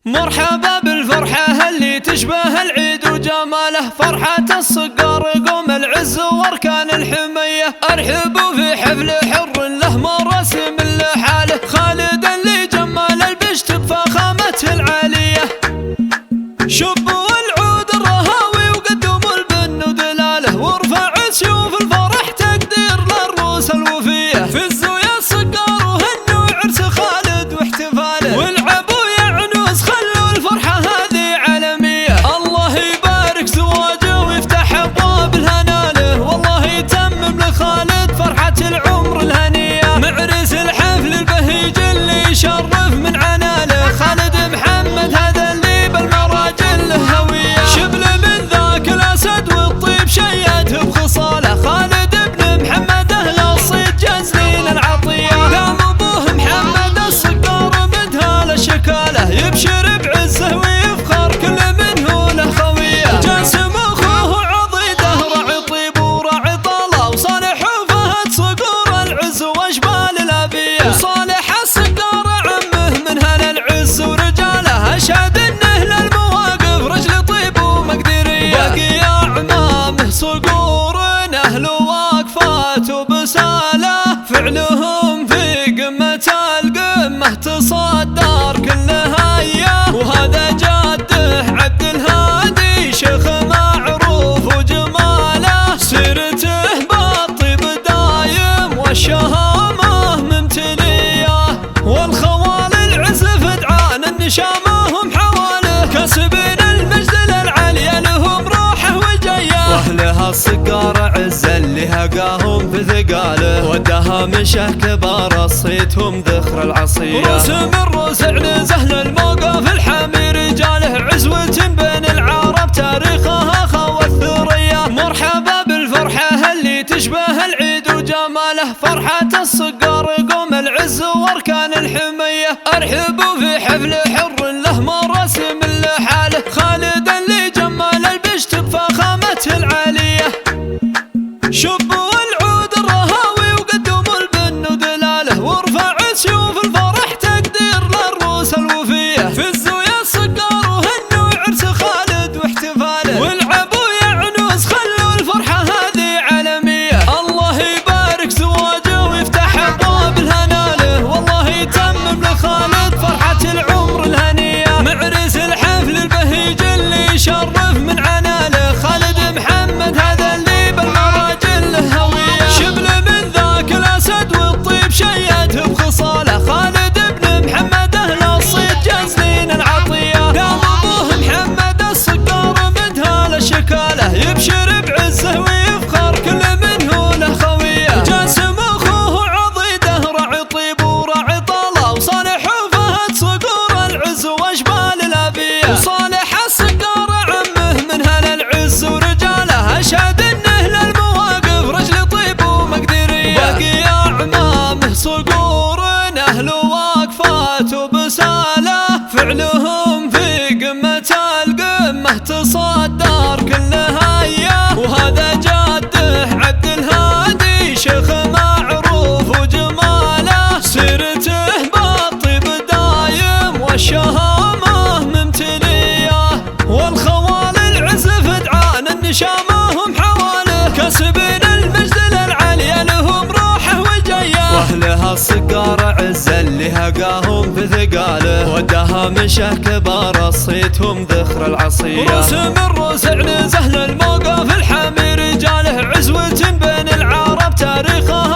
مرحبا بالفرحة اللي تشبه العيد وجماله، فرحة الصقار قوم العز واركان الحمية. ارحبوا في حفل حر له مراسم لحاله، خالد اللي جمال البشت بفخامته العالية. شبوا العود الرهاوي وقدموا البن ودلاله، وارفعوا سيوف الفرح تقدير للروس الوفية. فزوا يا الصقار وهنوا عرس خالد واحتفاله، والعبوا يا عنوس خلوا الفرحة هذه عالمية. الله يبارك زواجه ويفتح ابواب الهنا له، والله يتمم لخالد فرحة العمر الهنية. معرس الحفل البهيج اللي يشرف من عناله، خالد محمد هذا اللي بالمراجل له هوية. شبل من ذاك الاسد والطيب شيته بخصاله، خالد ابن محمد اهل الصيد جازلين العطية. قام ابوه محمد الصقار مدهال الشكاله، يبشر بعزه ويفخر كل منه له خويه. جاسم اخوه عضيده راعي طيب وراعي طاله، وصالح وفهد صقور العز واشبال الابيه. وصالح الصقار عمه من اهل العز ورجاله، اشهد انه للمواقف رجل طيب ومقدريه. باقي اعمامه صقور اهل واقفات وبساله، فعلهم في قمه القمه تصدر كل هيه. وهذا جده عبد الهادي شيخ معروف وجماله، سيرته بالطيب دايم والشهامه ممتليه. والخوال العزف دعان النشامهم حواله، كاسبين المجد للعليا لهم روحه وجيه. واهلها الصقار عز اللي هقاهم في ثقاله، وداها مشه كبار صيتهم ذخر العصيه. روس من روس عنز اهل الموقف الحامي رجاله، عزوة بين العرب تاريخها خوى الثريا. مرحبا بالفرحة اللي تشبه العيد وجماله، فرحة الصقار قوم العز واركان الحمية. ارحبوا في حفل حر له مراسم لحاله، خالد اللي جمال البشت بفخامته العالية. شبوا العود الرهاوي وقدموا البن ودلاله، وارفعوا سيوف الفرح تقدير للروس الوفية. فزوا يا الصقار وهنوا عرس خالد واحتفاله، والعبوا يا عنوس خلوا الفرحة هذه عالمية. الله يبارك زواجه ويفتح ابواب الهنا له، والله يتمم لخالد فرحة العمر الهنية. معرس الحفل البهيج اللي يشرف من عناله، خالد محمد هذا اللي بالمراجل له هوية. شبل من ذاك الاسد والطيب شيته بخصاله، خالد ابن محمد اهل الصيد جازلين العطية. قام ابوه محمد الصقار مدهال الشكاله، يبشر بعزه ويفخر كل منه له خويه. جاسم اخوه عضيده راعي طيب وراعي طاله، وصالح وفهد صقور العز واشبال الابيه. وصالح الصقار عمه من اهل العز ورجاله، اشهد انه للمواقف رجل طيب ومقدريه. باقي اعمامه صقور اهل واقفات وبساله، فعلهم في قمه القمه تصدر كل هيه. وهذا جده عبد الهادي شيخ معروف وجماله، سيرته بالطيب دايم والشهامه ممتليه. والخوال العزف دعان النشامهم حواله، كاسبين المجد للعليا لهم روحه وجيه. واهلها الصقار عز اللي هقاهم في ثقاله، وداها مشه كبار صيتهم ذخر العصيه. روس من روس عنز اهل الموقف الحامي رجاله، عزوة بين العرب تاريخها